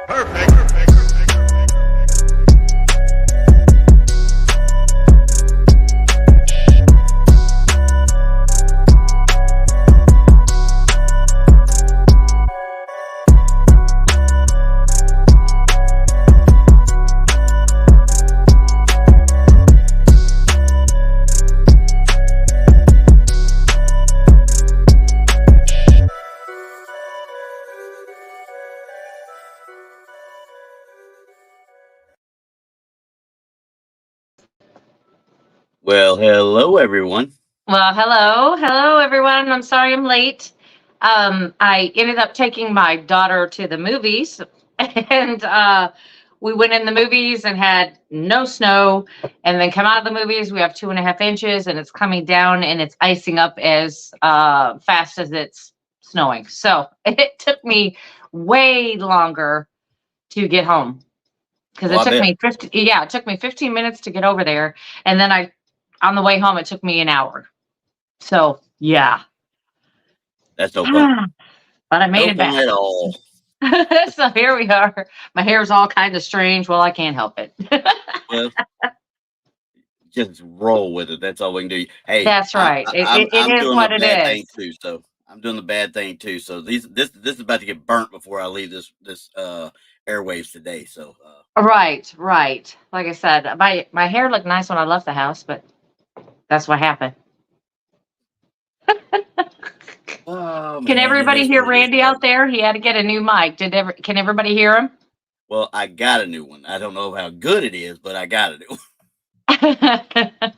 Perfect. Well, hello everyone. Well, hello, everyone. I'm sorry I'm late. I ended up taking my daughter to the movies, and we went in the movies and had no snow. And then come out of the movies, we have 2.5 inches, and it's coming down, and it's icing up as fast as it's snowing. So it took me way longer to get home because Oh, it I took bet me 50. Yeah, it took me 15 minutes to get over there, and then on the way home, it took me an hour. So yeah, that's no fun. but I made No it fun back. at all. So here we are. My hair's all kind of strange. Well, I can't help it. Well, just roll with it. That's all we can do. Hey, That's right. It I'm is doing the what it bad thing is. too. So I'm doing the bad thing too. So this is about to get burnt before I leave this airwaves today. So Right, right. Like I said, my hair looked nice when I left the house, but that's what happened. oh Can man, it everybody is hear what it is, Randy out buddy. there? He had to get a new mic. Can everybody hear him? Well, I got a new one. I don't know how good it is, but I got a new one.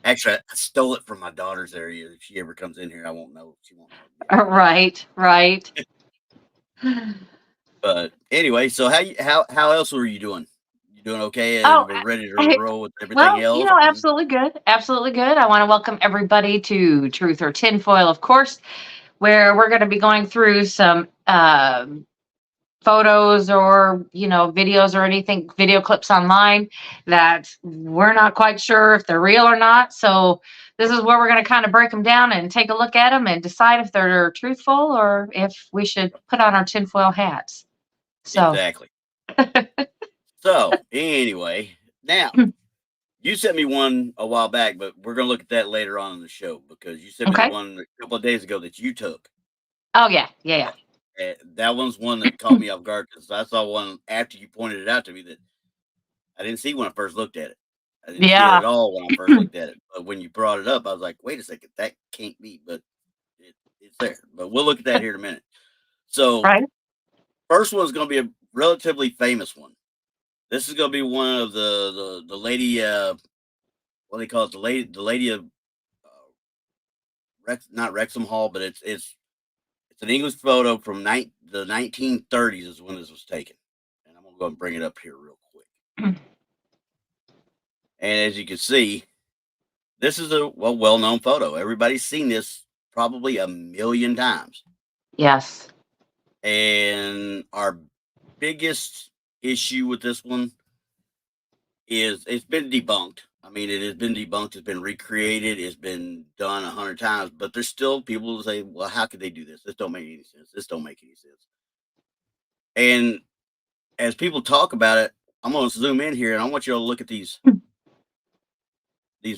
Actually, I stole it from my daughter's area. If she ever comes in here, I won't know. She won't know it. Right, right. But anyway, so how else were you doing? You doing okay? Oh, And we're ready to roll with everything well, else. And absolutely good. Absolutely good. I want to welcome everybody to Truth or Tinfoil, of course, where we're going to be going through some photos or, videos or anything, video clips online that we're not quite sure if they're real or not. So, this is where we're going to kind of break them down and take a look at them and decide if they're truthful or if we should put on our tinfoil hats. So, exactly. So anyway, now you sent me one a while back, but we're gonna look at that later on in the show because you sent me the okay. one a couple of days ago that you took. Oh, yeah. Yeah. Yeah. That one's one that caught me off guard because I saw one after you pointed it out to me that I didn't see when I first looked at it. I didn't see it Yeah. at all when I first looked at it. But when you brought it up, I was like, wait a second, that can't be, but it's there. But we'll look at that here in a minute. So Right. first one's gonna be a relatively famous one. This is gonna be one of the lady what do they call it? The lady of not Wrexham Hall, but it's an English photo from the 1930s is when this was taken. And I'm gonna go and bring it up here real quick. And as you can see, this is a well-known photo. Everybody's seen this probably a million times. Yes. And our biggest issue with this one is it's been debunked. I mean, it has been debunked. It's been recreated. It's been done 100 times. But there's still people who say, "Well, how could they do this? This don't make any sense. This don't make any sense." And as people talk about it, I'm going to zoom in here and I want you to look at these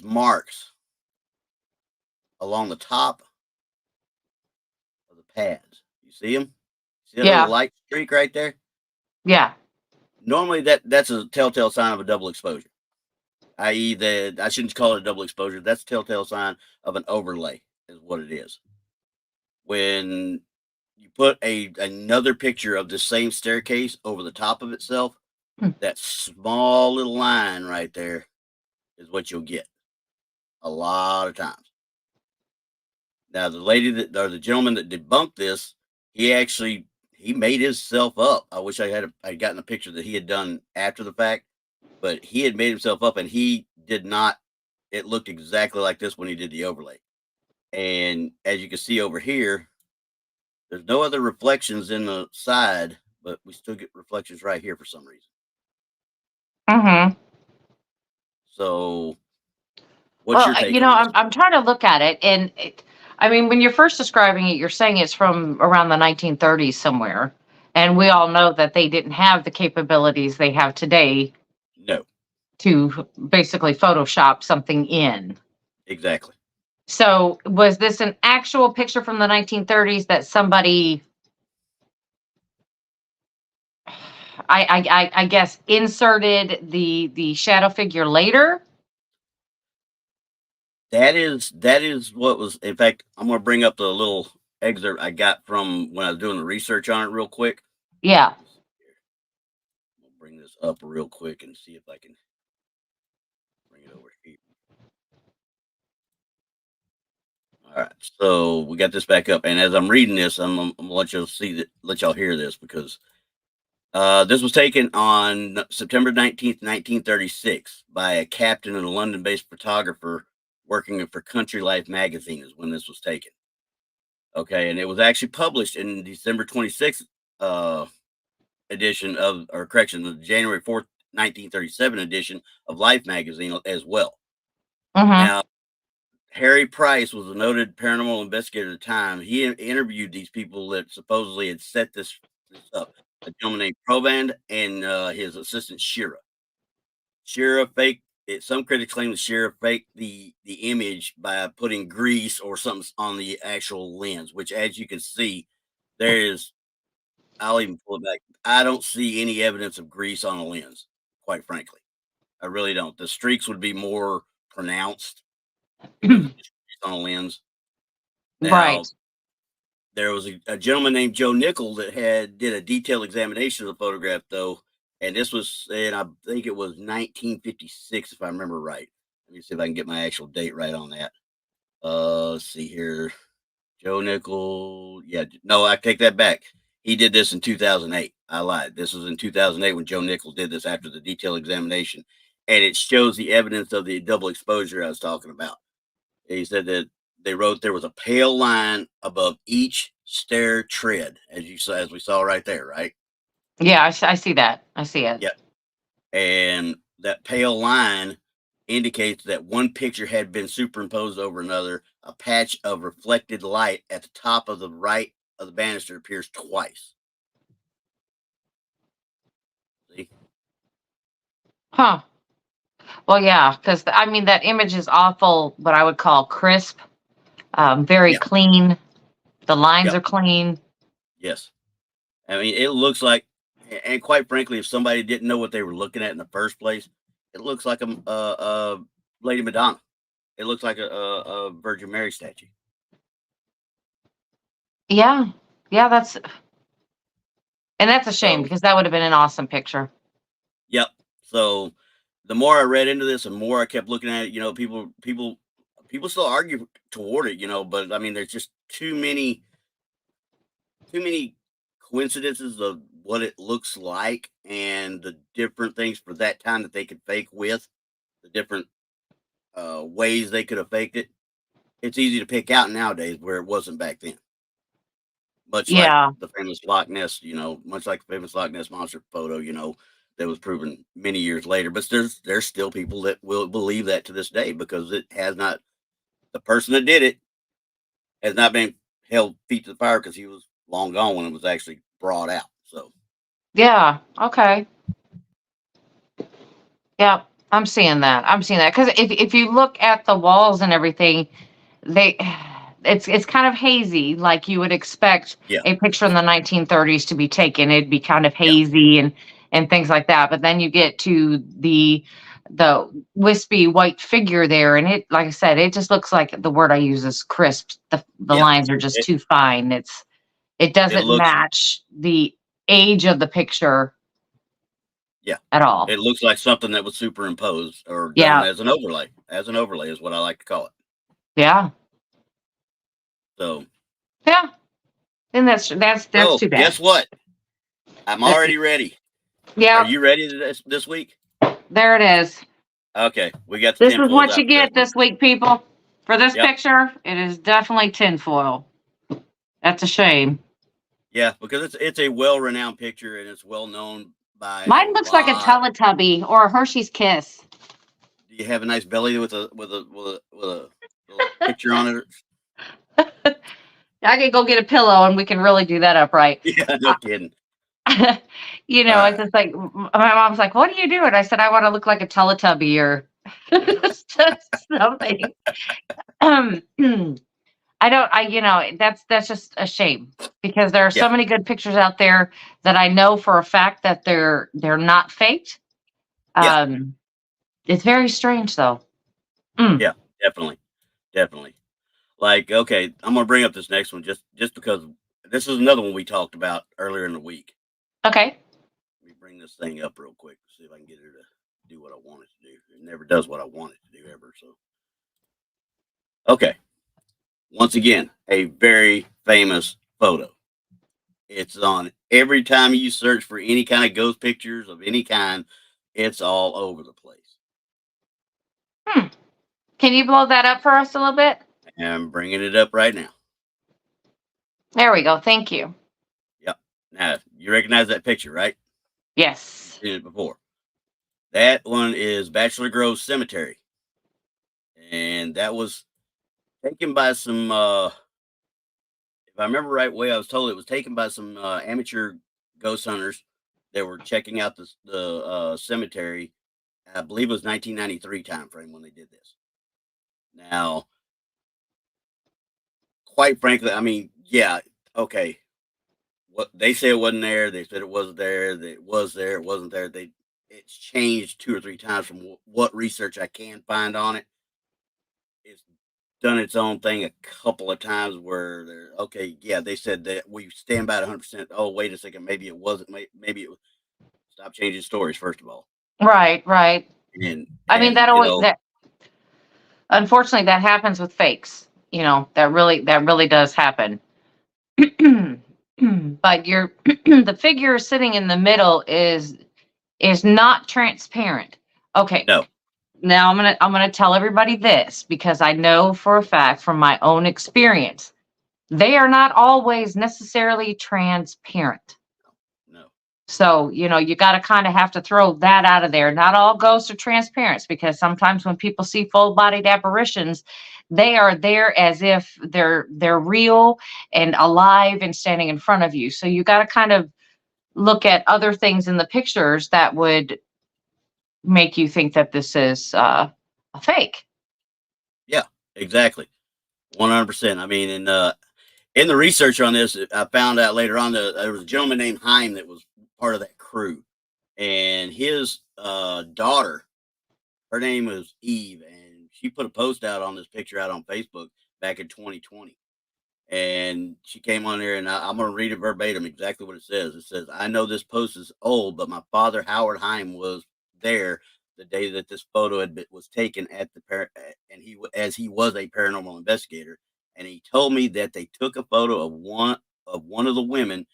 marks along the top of the pads. You see them? See that little Yeah. light streak right there? Yeah. Normally, that's a telltale sign of a double exposure, i.e., that I shouldn't call it a double exposure. That's a telltale sign of an overlay, is what it is. When you put another picture of the same staircase over the top of itself, Hmm. that small little line right there is what you'll get a lot of times. Now, the gentleman that debunked this, he made himself up. I wish I'd gotten a picture that he had done after the fact, but he had made himself up and he did not. It looked exactly like this when he did the overlay. And as you can see over here, there's no other reflections in the side, but we still get reflections right here for some reason. Mm-hmm. So, what's Well, your take on this? I'm trying to look at it, and I mean, when you're first describing it, you're saying it's from around the 1930s somewhere, And we all know that they didn't have the capabilities they have today No, to basically Photoshop something in. exactly. So was this an actual picture from the 1930s that somebody, I guess, inserted the shadow figure later? That is what was. In fact, I'm going to bring up the little excerpt I got from when I was doing the research on it real quick. Yeah. I'll bring this up real quick and see if I can bring it over here. All right, so we got this back up, and as I'm reading this, I'm gonna let y'all see that, let y'all hear this because this was taken on September 19th, 1936, by a captain and a London-based photographer working for Country Life magazine. Is when this was taken. Okay, and it was actually published in December 26th edition of, or correction, the January 4th, 1937 edition of Life magazine as well. Mm-hmm. Now, Harry Price was a noted paranormal investigator at the time. He interviewed these people that supposedly had set this up. A gentleman named Proband and his assistant Shira. Shira faked it. Some critics claim that Shira faked the image by putting grease or something on the actual lens, which, as you can see, there is. I'll even pull it back. I don't see any evidence of grease on a lens, quite frankly. I really don't. The streaks would be more pronounced because of just grease on a lens. Right. Now, there was a gentleman named Joe Nickel that did a detailed examination of the photograph, though, and this was, and I think it was 1956, if I remember right. Let me see if I can get my actual date right on that. Let's see here. Joe Nickel. Yeah, no, I take that back. He did this in 2008. I lied. This was in 2008 when Joe Nichols did this after the detailed examination, and it shows the evidence of the double exposure I was talking about. He said that they wrote there was a pale line above each stair tread, as we saw right there, right? Yeah, I see that. I see it. Yep. And that pale line indicates that one picture had been superimposed over another. A patch of reflected light at the top of the right of the banister appears twice. See? Huh. Well, yeah, because I mean that image is awful, what I would call crisp, very Yeah. clean. The lines Yep. are clean. Yes. I mean, it looks like, and quite frankly, if somebody didn't know what they were looking at in the first place, it looks like a Lady Madonna. It looks like a Virgin Mary statue. Yeah, yeah, that's a shame So, because that would have been an awesome picture. yep. So, the more I read into this, and more I kept looking at it, people still argue toward it, but I mean, there's just too many coincidences of what it looks like and the different things for that time that they could fake with, the different ways they could have faked it. It's easy to pick out nowadays where it wasn't back then. Much like Yeah, the famous Loch Ness, much like the famous Loch Ness monster photo, that was proven many years later. But there's still people that will believe that to this day because it has not, the person that did it has not been held feet to the fire because he was long gone when it was actually brought out. So yeah, okay, yeah. I'm seeing that because if you look at the walls and everything, they it's kind of hazy, like you would expect yeah, a picture in the 1930s to be taken. It'd be kind of yeah, hazy and things like that. But then you get to the wispy white figure there, and it, like I said, it just looks like, the word I use is crisp. The yeah. lines are just It too fine. It it doesn't looks match the age of the picture yeah. at all. It looks like something that was superimposed or done Yeah, as an overlay. As an overlay is what I like to call it. yeah, So, yeah. And that's so too bad. guess what? I'm Uh, already ready. Are yeah, you ready this week? there it is. Okay, we got the This is tinfoils what you out there. get this week, people. For this Yep. picture, it is definitely tinfoil. That's a shame. Yeah, because it's a well-renowned picture and it's well known by a Mine looks like a lot. Teletubby or a Hershey's Kiss. Do you have a nice belly with a little picture on it? I could go get a pillow and we can really do that upright. Yeah, no Uh, kidding. It's just like my mom's like, "What are you doing?" I said, "I want to look like a Teletubby or something." Um, I don't. That's just a shame because there are so Yeah, many good pictures out there that I know for a fact that they're not faked. yeah, Um, it's very strange though. Mm, yeah, definitely, definitely. Like, okay, I'm gonna bring up this next one just because this is another one we talked about earlier in the week. okay. Let me bring this thing up real quick to see if I can get her to do what I want it to do. It never does what I want it to do ever. So, okay, once again, a very famous photo. It's on every time you search for any kind of ghost pictures of any kind. It's all over the place. Hmm. Can you blow that up for us a little bit? And I'm bringing it up right now. There we go. Thank you. Yep. Now you recognize that picture, right? You've Yes. seen it before. That one is Bachelor Grove Cemetery, and that was taken by some. If I remember right, way I was told it was taken by some amateur ghost hunters that were checking out the cemetery. I believe it was 1993 time frame when they did this. Now, quite frankly, I mean, yeah, okay. What they say it wasn't there, they said it wasn't there. That it was there, it wasn't there. It's changed two or three times from what research I can find on it. It's done its own thing a couple of times where they're okay. Yeah, they said that we stand by it 100%. Oh, wait a second, maybe it wasn't. Maybe it was. Stop changing stories first of all, Right. Right. and I mean, and you know, that unfortunately that happens with fakes. That really does happen. But the figure sitting in the middle is not transparent. Okay. no, Now I'm gonna tell everybody this because I know for a fact from my own experience, they are not always necessarily transparent. no, So, you got to kind of have to throw that out of there. Not all ghosts are transparent because sometimes when people see full-bodied apparitions, they are there as if they're real and alive and standing in front of you. So you got to kind of look at other things in the pictures that would make you think that this is a fake. yeah, exactly, 100%. I mean, in the research on this, I found out later on that there was a gentleman named Heim that was part of that crew, and his daughter, her name was Eve, and she put a post out on this picture out on Facebook back in 2020. And she came on there, and I'm going to read it verbatim exactly what it says. It says, "I know this post is old, but my father, Howard Heim, was there the day that this photo was taken at and as he was a paranormal investigator, and he told me that they took a photo of one of the women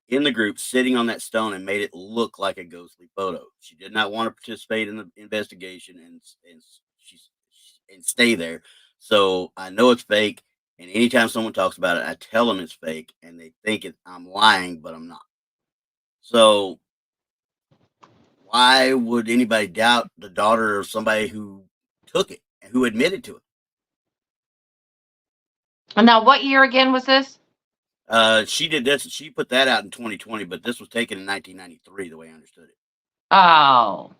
in the group sitting on that stone and made it look like a ghostly photo. She did not want to participate in the investigation and stay there. So I know it's fake. And anytime someone talks about it, I tell them it's fake, and they think I'm lying, but I'm not. So why would anybody doubt the daughter of somebody who took it and who admitted to it? And now, what year again was this? She did this. She put that out in 2020, but this was taken in 1993, the way I understood it. Oh,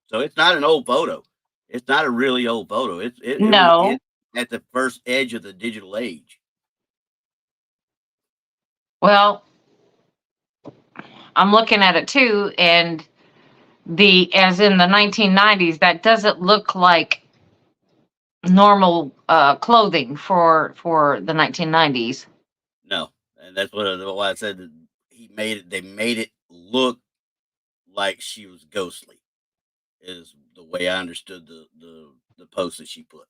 So it's not an old photo. It's not a really old photo. It was no. at the first edge of the digital age. Well, I'm looking at it too, and as in the 1990s, that doesn't look like normal clothing for the 1990s. No, and that's why I said that he made it. They made it look like she was ghostly. Is the way I understood the post that she put.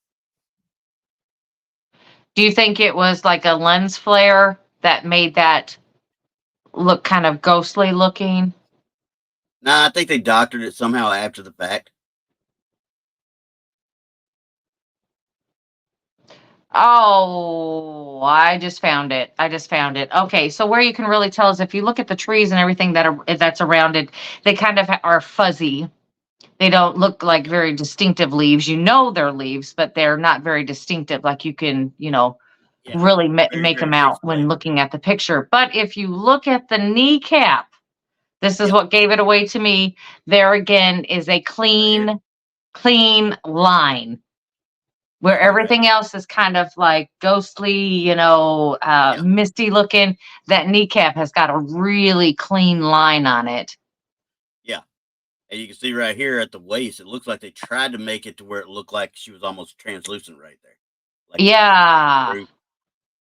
Do you think it was like a lens flare that made that look kind of ghostly looking? Nah, I think they doctored it somehow after the fact. Oh, I just found it. I just found it. Okay, so where you can really tell is if you look at the trees and everything that's around it, they kind of are fuzzy. They don't look like very distinctive leaves. They're leaves, but they're not very distinctive. Like you can, Yeah, really very, make very them out when pixelated. looking at the picture. But if you look at the kneecap, this is Yep, what gave it away to me. There again is a right here. clean line where Definitely right. everything else is kind of like ghostly, Yeah, misty looking. That kneecap has got a really clean line on it. yeah. And you can see right here at the waist, it looks like they tried to make it to where it looked like she was almost translucent right there, like it was Yeah. through.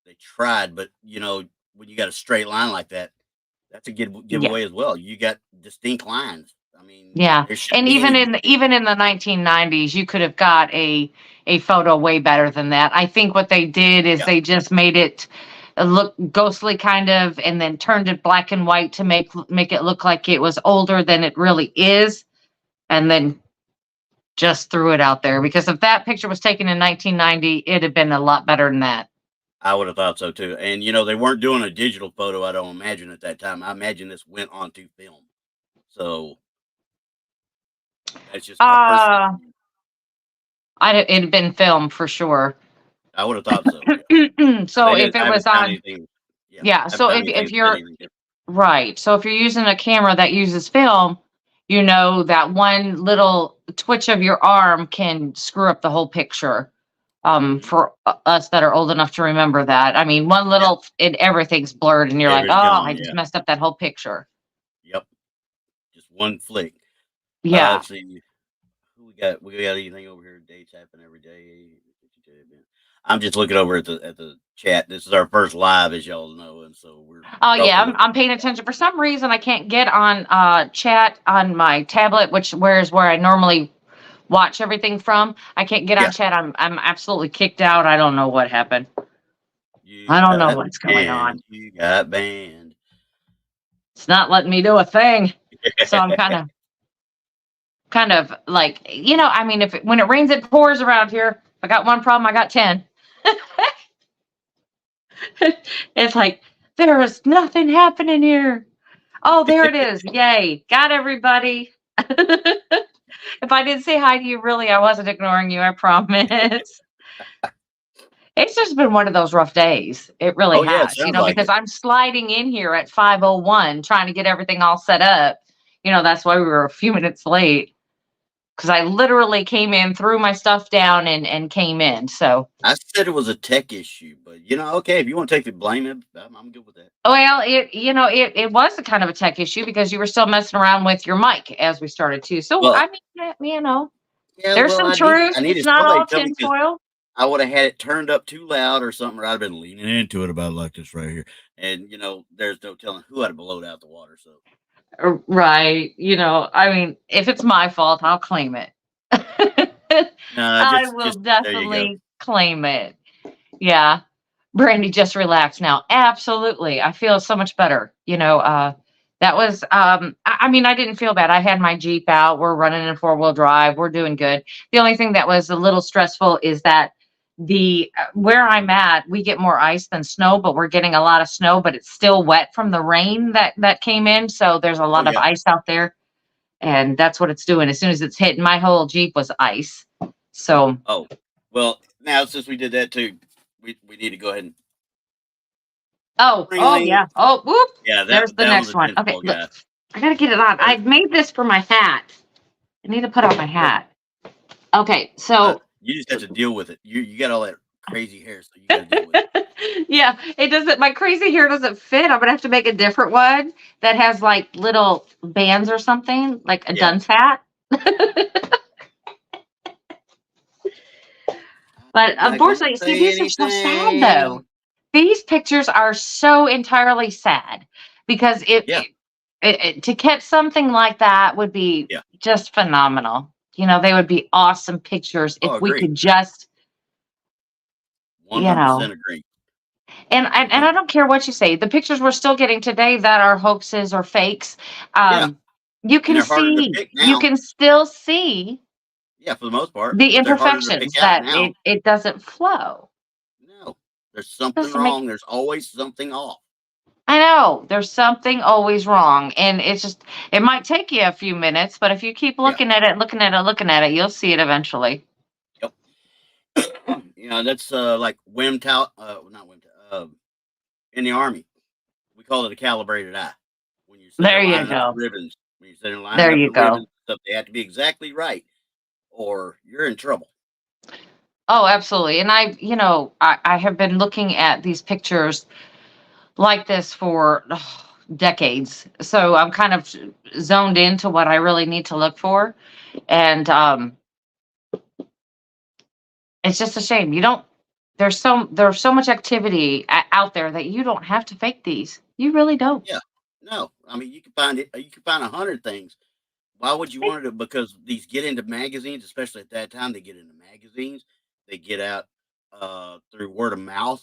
They tried, but when you got a straight line like that, that's a Yeah. giveaway as well. You got distinct lines. I mean, Yeah. there shouldn't And be any even in distinct. even in the 1990s, you could have got a photo way better than that. I think what they did is Yeah, they just made it look ghostly kind of, and then turned it black and white to make it look like it was older than it really is, and then just threw it out there, because if that picture was taken in 1990, it'd have been a lot better than that. I would have thought so too. And they weren't doing a digital photo. I don't imagine at that time. I imagine this went onto film. So that's just my personal Uh, opinion. it'd been filmed for sure. I would have thought so. Yeah. So They if didn't. I it was haven't found on, anything. Yeah, yeah. I haven't So found if anything that said you're anything different. right, so if you're using a camera that uses film, you know that one little twitch of your arm can screw up the whole picture. Mhm. For us that are old enough to remember that, I mean, one Yeah, little and everything's blurred, and you're like, oh, everything's I gone. just Yeah. messed up that whole picture. Yep. Just one flick. Yeah. Let's see. Who we got? We got anything over here? Dates happen every day. I'm just looking over at the chat. This is our first live, as y'all know, and so we're Oh yeah, welcome. I'm paying attention. For some reason, I can't get on chat on my tablet, which where I normally watch everything from. I can't get Yeah, on chat. I'm absolutely kicked out. I don't know what happened. you I don't know got what's going on. banned. You got banned. It's not letting me do a thing. So I'm kind of like, I mean, when it rains, it pours around here. If I got one problem, I got 10. It's like, there is nothing happening here. Oh, there it is. Yay. Got everybody. If I didn't say hi to you, really, I wasn't ignoring you. I promise. It's just been one of those rough days. It really Oh yeah, it has, sounds like because it. I'm sliding in here at 5:01 trying to get everything all set up. That's why we were a few minutes late, because I literally came in, threw my stuff down, and came in. So, I said it was a tech issue, but okay, if you want to take the blame, I'm good with that. well, it was a kind of a tech issue because you were still messing around with your mic as we started too. So, Well, I mean, yeah, there's well, some I truth. It's needed not somebody all to tell me because tinfoil. I would have had it turned up too loud or something, or I'd have been leaning into it about like this right here. And there's no telling who I'd have blowed out the water. So Right. I mean, if it's my fault, I'll claim it. nah, I will just there you go. definitely claim it. Yeah. Brandy, just relax now. Absolutely. I feel so much better. That was I mean, I didn't feel bad. I had my Jeep out. We're running in four-wheel drive. We're doing good. The only thing that was a little stressful is that the where I'm at, we get more ice than snow, but we're getting a lot of snow, but it's still wet from the rain that came in. So there's a Oh lot of yeah. ice out there, and that's what it's doing. As soon as it's hitting, my whole Jeep was ice. So, Oh well, now since we did that too, we need to go ahead and oh ring. yeah. Oh, whoop. Yeah, There's the that was next a one. Okay, tinfoil look. guy. I gotta get it on. I made this for my hat. I need to put on my Well, hat. Okay, so you just have to deal with it. You got all that crazy hair, so you got to deal with it. yeah, it doesn't. My crazy hair doesn't fit. I'm gonna have to make a different one that has like little bands or something, like a Yeah. dunce hat. But I'm not gonna unfortunately, see, say these are so sad though. anything. These pictures are so entirely sad because Yeah. to catch something like that would be Yeah. just phenomenal. They would be awesome pictures if Oh, we agree. could just, you know, 100% agree. and I don't care what you say. The pictures we're still getting today that are hoaxes or fakes, Yeah, you and can they're harder to see, pick you now. can still see Yeah, for the most part, the but they're harder to pick imperfections out that now. it doesn't flow. No, there's something Doesn't make wrong. There's always something off. I know there's something always wrong, and it might take you a few minutes, but if you keep Yeah. looking at it, looking at it, looking at it, you'll see it eventually. Yep. You know, that's like not in the Army. We call it a calibrated eye. When you're sitting There there you lining up the go. ribbons, when you're sitting there lining There up you the go. ribbons, stuff, they have to be exactly right, or you're in trouble. Oh, absolutely. And I have been looking at these pictures like this for decades. So I'm kind of zoned into what I really need to look for. And it's just a shame. You don't there's so much activity out there that you don't have to fake these. You really don't. Yeah, no, I mean you can find it. You can find 100 things. Why would you want it? Because these get into magazines, especially at that time. They get into magazines. They get out through word of mouth.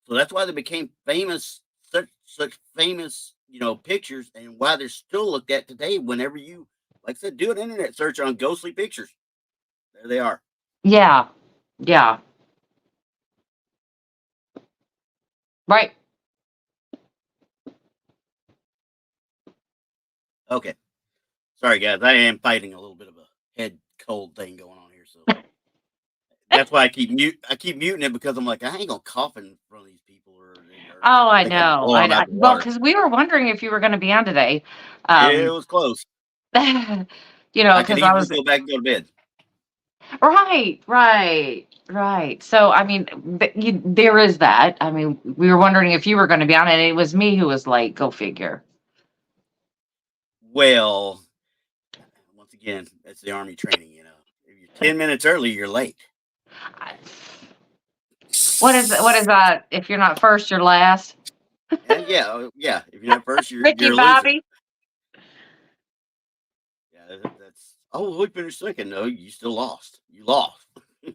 So that's why they became famous, such famous, pictures, and why they're still looked at today. Whenever you, like I said, do an internet search on ghostly pictures, there they are. Yeah. Yeah. Right. Okay, sorry guys, I am fighting a little bit of a head cold thing going on here, so that's why I keep muting it because I'm like I ain't gonna cough in front of these people or Oh, I think I'm know. blowing them out the Well, water. because we were wondering if you were going to be on today. It Um, was close. I could because I easily was go back and go to bed. right, right, right. So, I mean, there is that. I mean, we were wondering if you were going to be on it. It was me who was late. Go figure. Well, once again, it's the Army training. If you're 10 minutes early, you're late. I- What is that? If you're not first, you're last. And yeah. If you're not first, Ricky you're a loser. Bobby. Yeah, that's. Oh, we finished second. No, you still lost. You lost.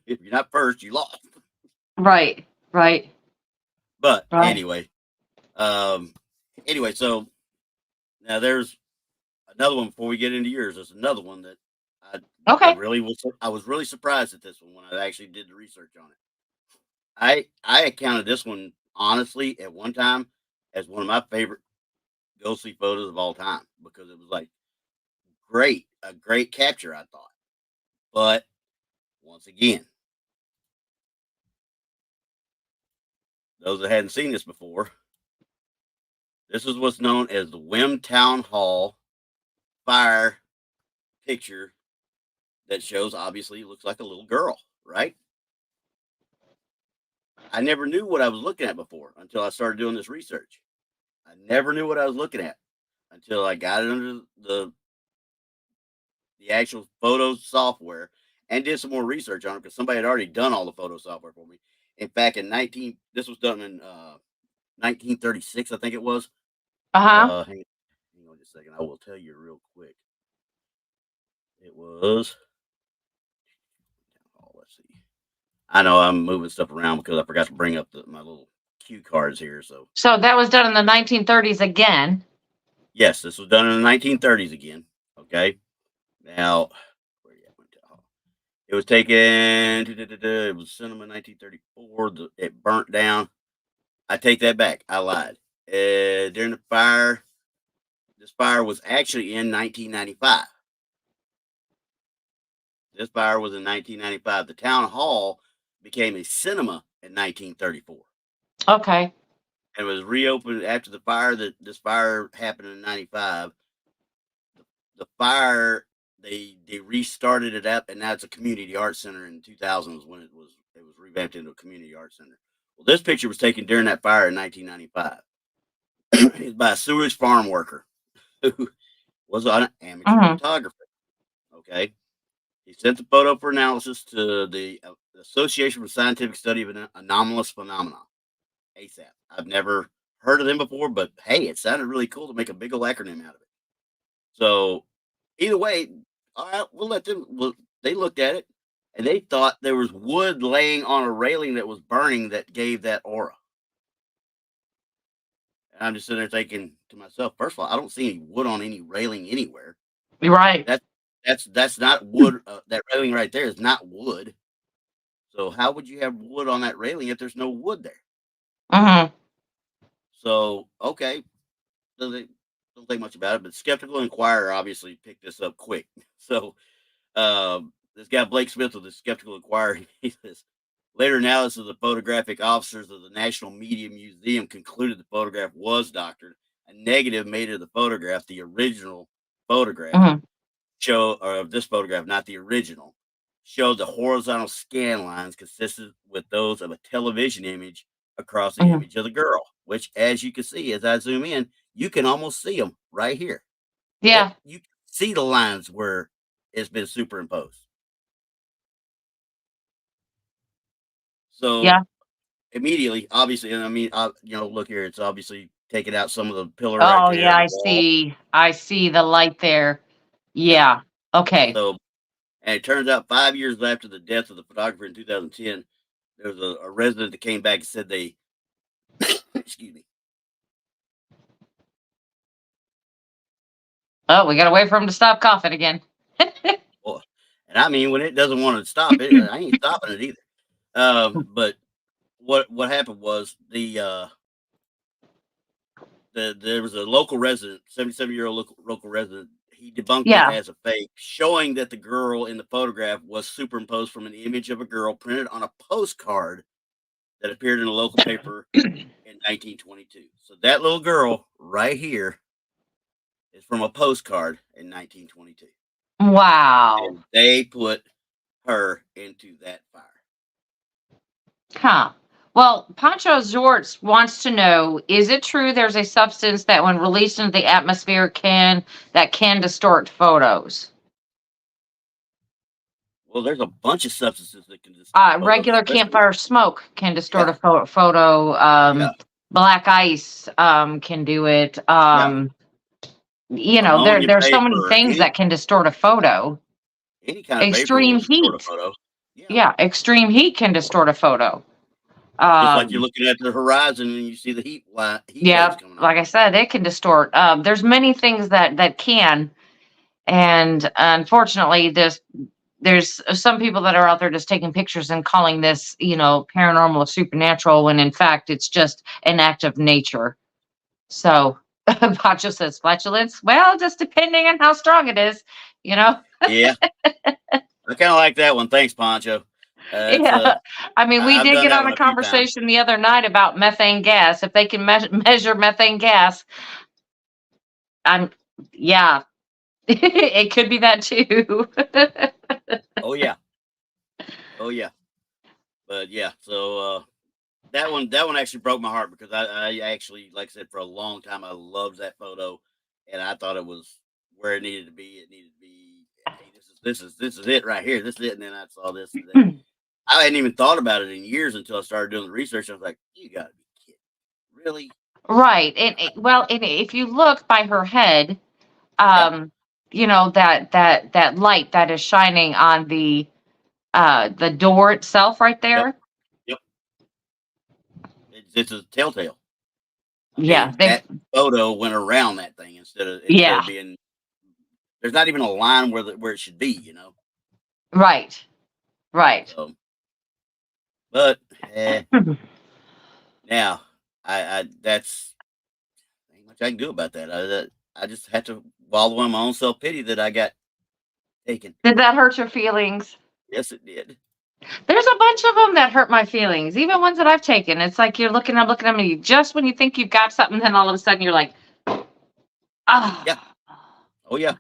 If you're not first, you lost. Right, right, But right. um, so now there's another one before we get into yours. There's another one that I Okay. really was. I was really surprised at this one when I actually did the research on it. I accounted this one honestly at one time as one of my favorite ghostly photos of all time because it was like a great capture, I thought. But once again, those that hadn't seen this before, this is what's known as the Wim Town Hall fire picture that shows obviously it looks like a little girl, right? I never knew what I was looking at before until I started doing this research. I never knew what I was looking at until I got it under the actual photo software and did some more research on it because somebody had already done all the photo software for me. In fact, this was done in 1936, I think it was. Uh-huh. Hang on just a second. I will tell you real quick. It was. Oh, let's see. I know I'm moving stuff around because I forgot to bring up my little cue cards here. So So that was done in the 1930s again. yes, this was done in the 1930s again. Okay. Now, where you at? It was taken. It was cinema 1934. It burnt down. I take that back. I lied. During the fire, this fire was actually in 1995. This fire was in 1995. The town hall became a cinema in 1934 Okay. and was reopened after the fire. That this fire happened in 95. The fire they restarted it up, and now it's a community art center. In 2000 was when it was revamped into a community art center. Well, this picture was taken during that fire in 1995. It's by a sewage farm worker who was an amateur Hmm. photographer. Okay. He sent the photo for analysis to the Association for Scientific Study of Anomalous Phenomena, ASAP. I've never heard of them before, but hey, it sounded really cool to make a big old acronym out of it. So, either way, all right, we'll let them. They looked at it and they thought there was wood laying on a railing that was burning that gave that aura. And I'm just sitting there thinking to myself, first of all, I don't see any wood on any railing anywhere. Right. That that's not wood. That railing right there is not wood. So how would you have wood on that railing if there's no wood there? Hmm. So okay, don't think much about it. But Skeptical Inquirer obviously picked this up quick. So this guy Blake Smith with the Skeptical Inquirer, he says Later analysis of the photographic officers of the National Media Museum concluded the photograph was doctored. A negative made of the photograph, the original photograph, Mhm. or of this photograph, not the original, showed the horizontal scan lines consistent with those of a television image across the Mhm. image of the girl, which, as you can see, as I zoom in, you can almost see them right here. Yeah. You can see the lines where it's been superimposed. So Yeah. immediately, obviously, and I mean, look here, it's obviously taking out some of the pillar right Oh, there, yeah, the I wall. see. I see the light there. Yeah. Yeah. Okay. So, and it turns out 5 years after the death of the photographer in 2010, there was a resident that came back and said they, excuse me. Oh, we gotta wait for him to stop coughing again. Well, and I mean, when it doesn't want to stop it, I ain't stopping it either. But what happened was there was a local resident, 77-year-old local resident. He debunked it Yeah. as a fake, showing that the girl in the photograph was superimposed from an image of a girl printed on a postcard that appeared in a local paper in 1922. So that little girl right here is from a postcard in 1922. Wow. And they put her into that fire. Huh. Well, Pancho Zorts wants to know, is it true there's a substance that when released into the atmosphere can distort photos? Well, there's a bunch of substances that can distort photos, Regular especially campfire smoke can distort yeah, a photo. yeah, Black ice can do it. yeah. Ammonia There's so many vapor, things that can distort a photo. any kind of vapor will Extreme distort a heat. photo. Yeah, Yeah, extreme heat can distort a photo. just like you're Um, looking at the horizon and you see the heat waves yeah, coming off. like I said, it can distort. There's many things that can, and unfortunately, there's some people that are out there just taking pictures and calling this, paranormal or supernatural, when in fact it's just an act of nature. So, Pacho says flatulence. Well, just depending on how strong it is, you know. Yeah, I kind of like that one. Thanks, Poncho. It's Yeah, I mean, we I've did done get that on one a a few times. conversation the other night about methane gas. If they can measure methane gas, I'm yeah, it could be that too. Oh yeah, oh yeah, but yeah. So that one actually broke my heart because I actually, like I said, for a long time I loved that photo, and I thought it was where it needed to be. It needed to be. Hey, this is it right here. This is it. And then I saw this. And I hadn't even thought about it in years until I started doing the research. I was like, you got to be kidding, really? Right, and if you look by her head, Yeah, um, that light that is shining on the door itself right yep, there. yep. It's a telltale. I Yeah, mean, that photo went around that thing instead yeah, of being. There's not even a line where it should be. right, right. So, but now I that's ain't much I can do about that. I just had to wallow in my own self pity that I got taken. Did that hurt your feelings? Yes, it did. There's a bunch of them that hurt my feelings, even ones that I've taken. It's like I'm looking at me just when you think you've got something, then all of a sudden you're like, Yeah. ah. Oh yeah.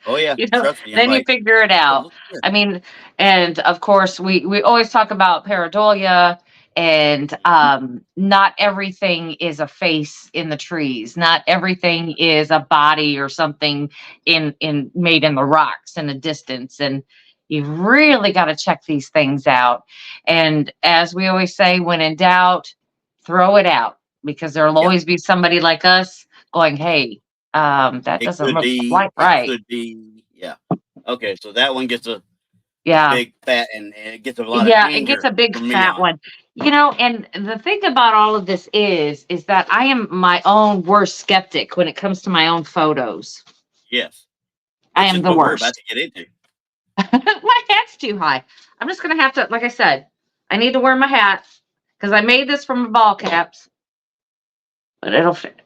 Oh yeah. You know, Trust me. I'm then you like, figure it oh out. look here. I mean, and of course, we always talk about pareidolia, and Mhm. not everything is a face in the trees. Not everything is a body or something in made in the rocks in the distance. And you've really got to check these things out. And as we always say, when in doubt, throw it out, because there'll Yeah. always be somebody like us going, "Hey, that It doesn't could look be. quite It right." could be. Yeah. Okay. So that one gets a Yeah. big fat and it gets a lot of Yeah, it gets anger a big from me fat on it. one. And the thing about all of this is that I am my own worst skeptic when it comes to my own photos. Yes. I Which am is the what we're about worst. to get into. My hat's too high. I'm just gonna have to, like I said, I need to wear my hat because I made this from ball caps, but it'll fit.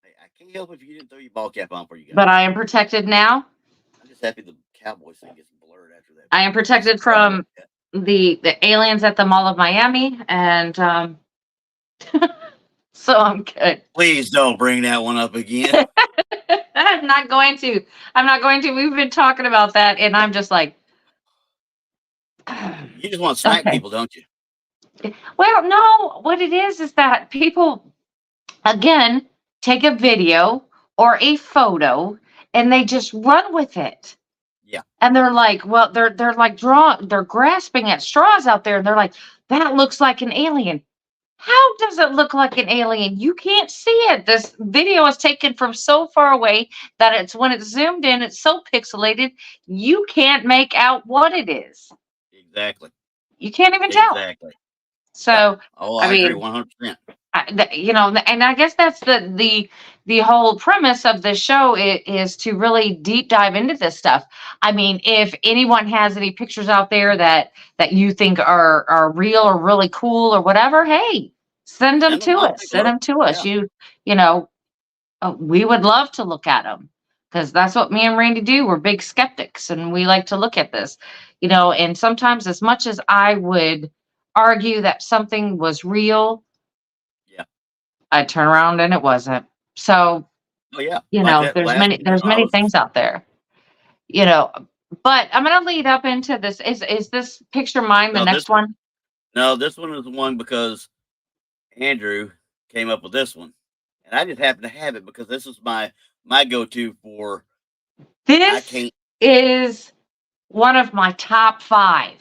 Hey, I can't help if you didn't throw your ball cap on before you got But here. I am protected now. I'm just happy the Cowboys thing gets blurred after that I am piece of protected crap. from the aliens at the Mall of Miami, and so I'm good. Please don't bring that one up again. I'm not going to. I'm not going to. We've been talking about that, and I'm just like, You just want to smack okay. people, don't you? Well, no. What it is that people, again, take a video or a photo, and they just run with it. Yeah. And they're like, well, they're like they're grasping at straws out there, and they're like, that looks like an alien. How does it look like an alien? You can't see it. This video is taken from so far away that it's when it's zoomed in, it's so pixelated, you can't make out what it is. Exactly. You can't even tell. Exactly. So, Yeah. Oh, I agree mean, 100%. you know, and I guess that's the whole premise of the show is to really deep dive into this stuff. I mean, if anyone has any pictures out there that you think are real or really cool or whatever, hey, send them to I'll us. take a Send look. them to us. Yeah. You know, we would love to look at them because that's what me and Randy do. We're big skeptics, and we like to look at this. You know, and sometimes, as much as I would argue that something was real, Yeah. I turn around and it wasn't. So, Oh, yeah. you Like know, that last one, there's many things out there, you know, but I'm going to lead up into this. Is this picture mine? The no, next one? no, this one is the one because Andrew came up with this one. And I just happen to have it because this is my go-to for I This can't. is one of my top 5.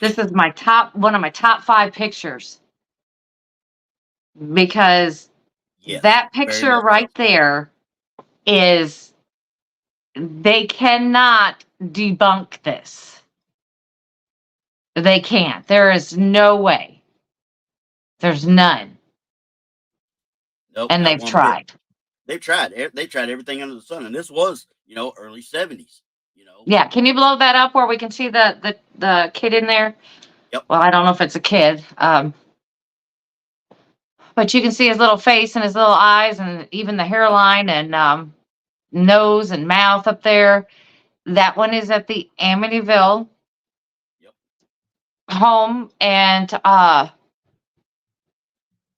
This is one of my top 5 pictures because Yes, that very picture much so. right there is, they cannot debunk this. They can't. There is no way. There's none. Nope, And not they've one bit. tried. They've tried. They tried everything under the sun, and this was, early 70s. Yeah, can you blow that up where we can see the kid in there? Yep. Well, I don't know if it's a kid, but you can see his little face and his little eyes and even the hairline and nose and mouth up there. That one is at the Amityville Yep. home, and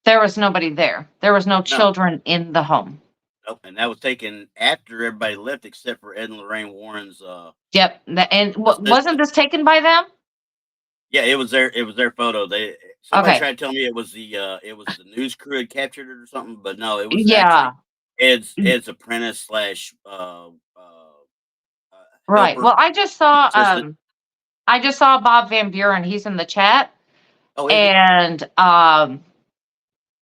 there was nobody there. There was no No. children in the home. Nope. And that was taken after everybody left, except for Ed and Lorraine Warren's. Yep. And wasn't assistant. this taken by them? Yeah, it was their photo. Somebody Okay. tried to tell me it was the news crew had captured it or something, but no, it was Yeah. actually Ed's apprentice slash Right. helper Well, I just assistant. saw Bob Van Buren. He's in the chat. Oh, And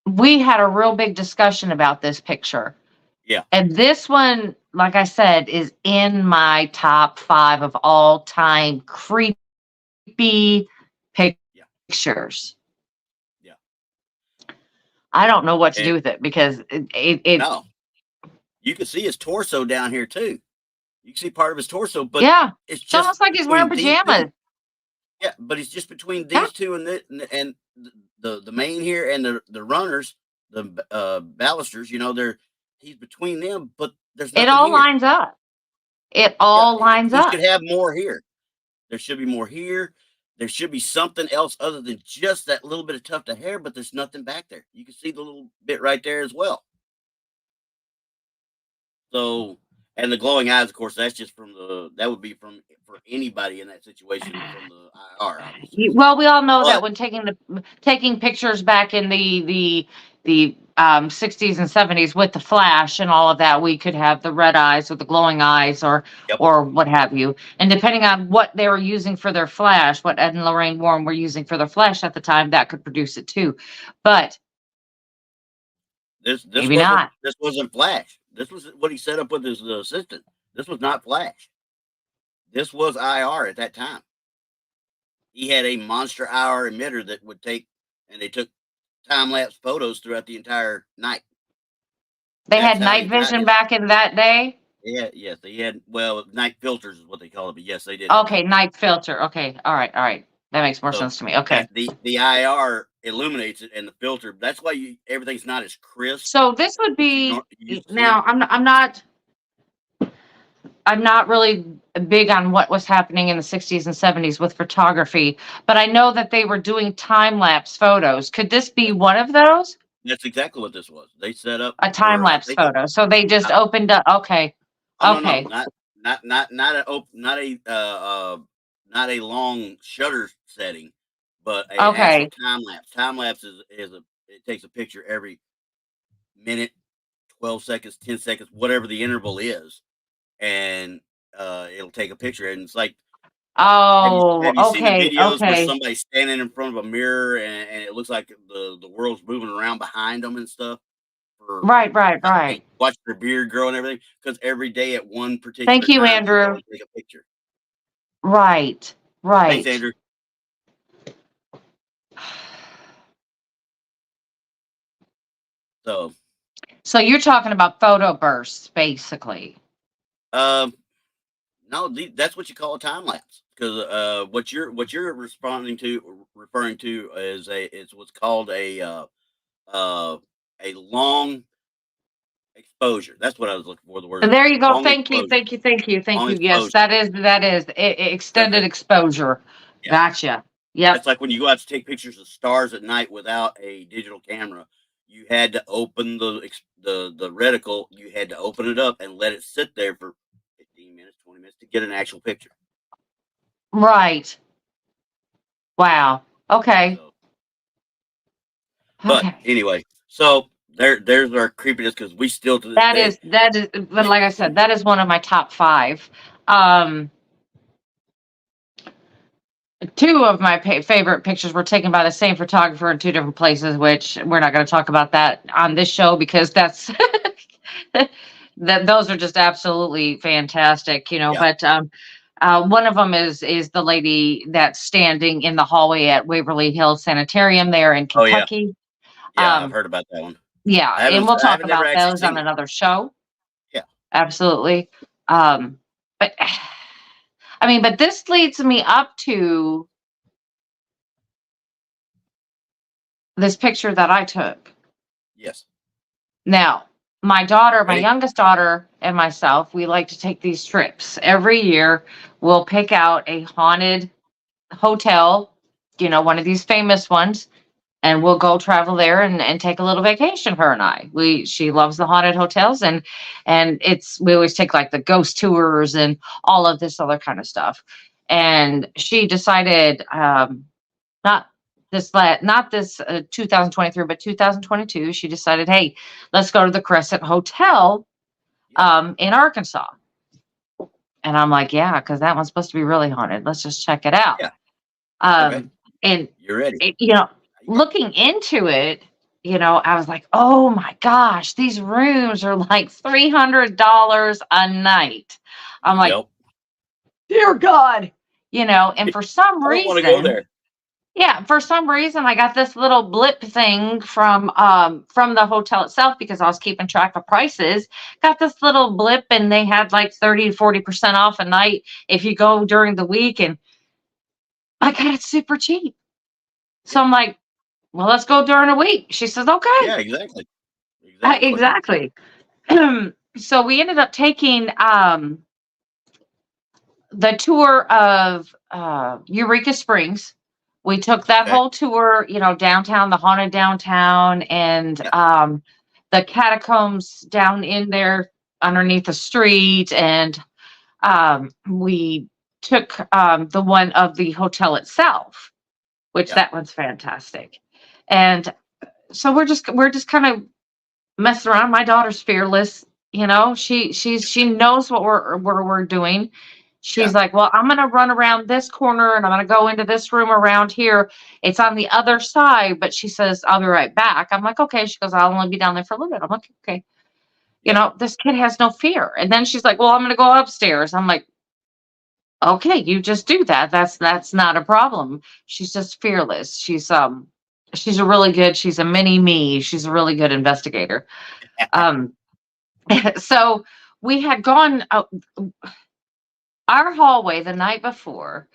we had a real big discussion about this picture. Yeah. And this one, like I said, is in my top 5 of all time creepy pictures. Yeah. I don't know what to do with it because it no. You can see his torso down here too. You can see part of his torso, but yeah, it's it's almost like he's wearing pajamas. Yeah, but it's just between these two and the main here and the runners, the balusters. He's between them, but there's nothing. It all here. lines up. It all lines up. He should have more here. There should be more here. There should be something else other than just that little bit of tuft of hair, but there's nothing back there. You can see the little bit right there as well. So, and the glowing eyes, of course, that's just that would be for anybody in that situation from the IR. Obviously. Well, we all know that when taking pictures back in the 60s and 70s with the flash and all of that, we could have the red eyes or the glowing eyes or what have you. And depending on what they were using for their flash, what Ed and Lorraine Warren were using for their flash at the time, that could produce it too. But maybe not. This wasn't flash. This was what he set up with his assistant. This was not flash. This was IR at that time. He had a monster IR emitter that would and they took time-lapse photos throughout the entire night. They had night vision back in that day? Yeah, yes, they had, night filters is what they call it, but yes, they did. Okay, night filter. Okay, all right. That makes more sense to me. Okay. The IR illuminates it, and the filter, that's why everything's not as crisp. So this would be, now, I'm not, I'm not really big on what was happening in the 60s and 70s with photography, but I know that they were doing time lapse photos. Could this be one of those? That's exactly what this was. They set up A time for, I lapse think it, photo. So they just not, opened up. Okay. oh no, no, Okay. not a long shutter setting, but a actual Okay. time lapse. Time lapse it takes a picture every minute, 12 seconds, 10 seconds, whatever the interval is, and it'll take a picture. And it's like, Oh, have you seen the okay. videos where Okay. somebody's standing in front of a mirror and it looks like the world's moving around behind them and stuff? For Right, right, they right. watch their beard grow and everything, because every day at one Thank particular you, time they go Andrew. and take a picture. Right, Thanks, right. Andrew. So, So you're talking about photo bursts, basically. um, no, that's what you call a time lapse. Because what you're referring to is what's called uh, a long exposure. That's what I was looking for. The word There you go. long Thank you, exposure. thank you, thank you, thank Long you. Yes, exposure. that is Because extended exposure. yeah, Gotcha. Yep. that's like when you go out to take pictures of stars at night without a digital camera. You had to open the reticle. You had to open it up and let it sit there for 15 minutes, 20 minutes to get an actual picture. Right. Wow. Okay. So, but Okay. anyway, so there's our creepiness, because we still to this day. That is, but like I said, that is one of my top five. Um, Two of my favorite pictures were taken by the same photographer in two different places, which we're not going to talk about that on this show because that's that those are just absolutely fantastic, you know. Yeah. But one of them is the lady that's standing in the hallway at Waverly Hills Sanitarium there in Oh yeah. Kentucky. Yeah. I've Um, heard about that one. yeah, and we'll I talk haven't never about actually those on seen it. another show. Yeah. Absolutely. But I mean, but this leads me up to this picture that I took. Yes. Now, my daughter, my Ready? youngest daughter, and myself, we like to take these trips. Every year, we'll pick out a haunted hotel, you know, one of these famous ones, and we'll go travel there and take a little vacation, her and I. She loves the haunted hotels and it's we always take like the ghost tours and all of this other kind of stuff. And she decided not not this 2023 but 2022 she decided, hey, let's go to the Crescent Hotel Yeah. in Arkansas. And I'm like, yeah, because that one's supposed to be really haunted, let's just check it out. Yeah. Okay. um and You're ready. you know, You got looking into it, you know, I was like, oh my gosh, these rooms are like $300 a night. I'm like, Yep. dear God, you know, and for some I don't want to go reason, there. yeah, for some reason I got this little blip thing from the hotel itself because I was keeping track of prices. Got this little blip and they had like 30 to 40% off a night if you go during the week, and I got it super cheap. So Yeah. I'm like, well, let's go during a week. She says, okay. Yeah. Exactly. Exactly. Exactly. So we ended up taking the tour of Eureka Springs. We took that Okay. whole tour, you know, downtown, the haunted downtown, and Yeah. the catacombs down in there underneath the street. And we took the one of the hotel itself, which Yeah. that one's fantastic. And so we're just kind of messing around. My daughter's fearless, you know. She knows what we're doing. Yeah. She's like, well, I'm gonna run around this corner and I'm gonna go into this room around here. It's on the other side, but she says I'll be right back. I'm like, okay. She goes, I'll only be down there for a little bit. I'm like, okay. You Yeah. know, this kid has no fear. And then she's like, well, I'm gonna go upstairs. I'm like, okay, you just do that. That's not a problem. She's just fearless. She's a really good. She's a mini me. She's a really good investigator. Um, so we had gone our hallway the night before.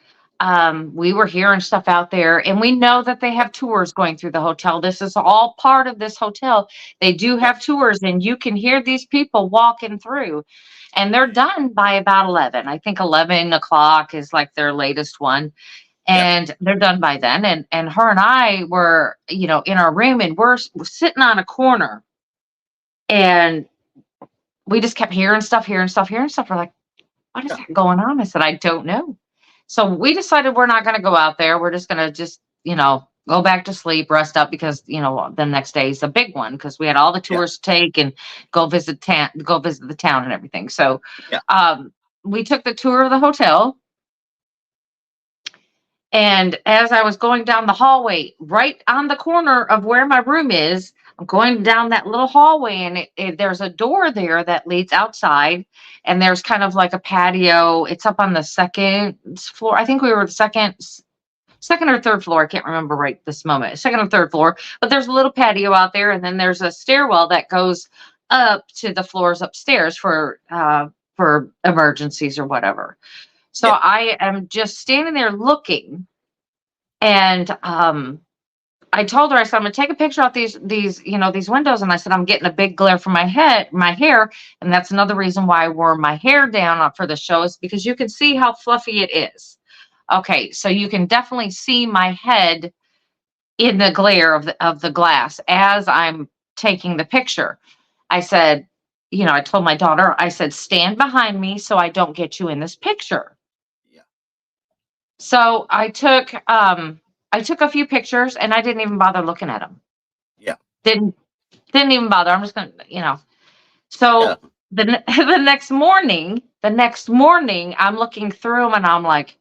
we were hearing stuff out there, and we know that they have tours going through the hotel. This is all part of this hotel. They do have tours, and you can hear these people walking through, and they're done by about 11. I think 11 o'clock is like their latest one. And they're done by then. And her and I were, in our room, and we're sitting on a corner, and we just kept hearing stuff. We're like, what is that going on? I said, I don't know. So we decided we're not going to go out there. We're just going to go back to sleep, rest up, because, the next day is a big one, because we had all the tours to take and go visit the town and everything. So we took the tour of the hotel. And as I was going down the hallway, right on the corner of where my room is, I'm going down that little hallway, and there's a door there that leads outside, and there's kind of like a patio. It's up on the second floor. I think we were the second or third floor. I can't remember right this moment. Second or third floor. But there's a little patio out there, and then there's a stairwell that goes up to the floors upstairs for emergencies or whatever. So I am just standing there looking, and I told her, I said, I'm gonna take a picture of these windows, and I said, I'm getting a big glare from my hair, and that's another reason why I wore my hair down for the show, is because you can see how fluffy it is. Okay, so you can definitely see my head in the glare of the glass as I'm taking the picture. I said, I told my daughter, I said, stand behind me so I don't get you in this picture. So I took a few pictures, and I didn't even bother looking at them. Didn't even bother. I'm just gonna, So the next morning, I'm looking through them, and I'm like,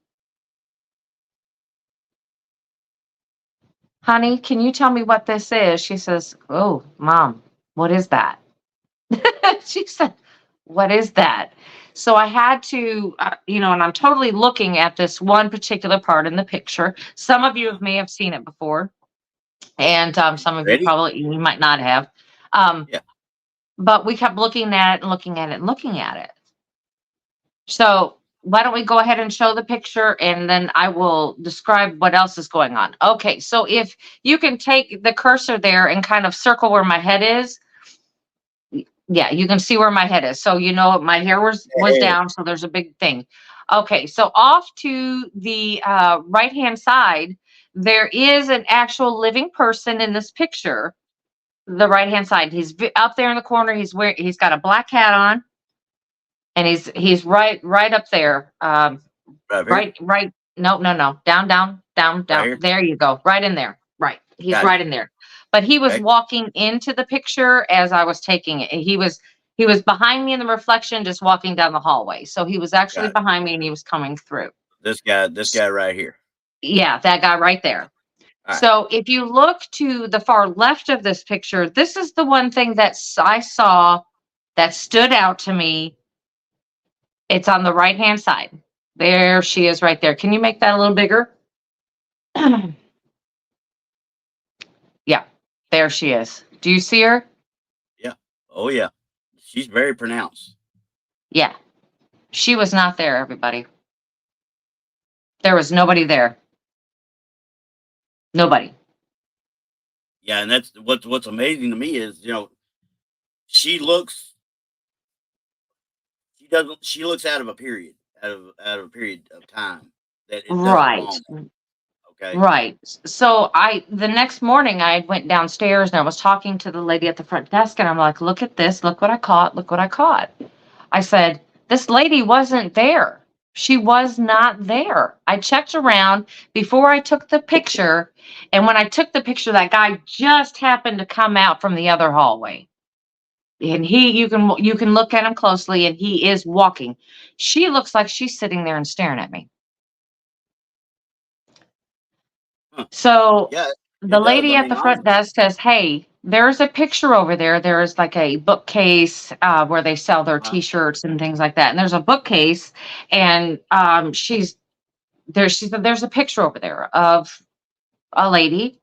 honey, can you tell me what this is? She says, oh, Mom, what is that? She said, what is that? So I had to, and I'm totally looking at this one particular part in the picture. Some of you may have seen it before, and some of you might not have. But we kept looking at it and looking at it and looking at it. So why don't we go ahead and show the picture, and then I will describe what else is going on. Okay, so if you can take the cursor there and kind of circle where my head is. Yeah, you can see where my head is. So, my hair was down, so there's a big thing. Okay, so off to the right-hand side, there is an actual living person in this picture. The right-hand side, he's up there in the corner. He's got a black hat on, and he's right up there. Right. No. Down. Right, there you go. Right in there. Right. He's right in there. But he was walking into the picture as I was taking it. He was behind me in the reflection, just walking down the hallway. So he was actually behind me, and he was coming through. This guy right here. Yeah, that guy right there. Right. So if you look to the far left of this picture, this is the one thing that I saw that stood out to me. It's on the right-hand side. There she is right there. Can you make that a little bigger? Yeah, there she is. Do you see her? Yeah. Oh, yeah. She's very pronounced. Yeah. She was not there, everybody. There was nobody there. Nobody. Yeah, and that's what's amazing to me is, she looks out of a period, out of a period of time that it right. Okay. Right. So the next morning I went downstairs, and I was talking to the lady at the front desk, and I'm like, look at this, look what I caught. I said, this lady wasn't there. She was not there. I checked around before I took the picture, and when I took the picture, that guy just happened to come out from the other hallway. And you can look at him closely, and he is walking. She looks like she's sitting there and staring at me. So the lady at the front desk says, hey, there's a picture over there. There is like a bookcase where they sell their T-shirts and things like that. And there's a bookcase, and she said, there's a picture over there of a lady.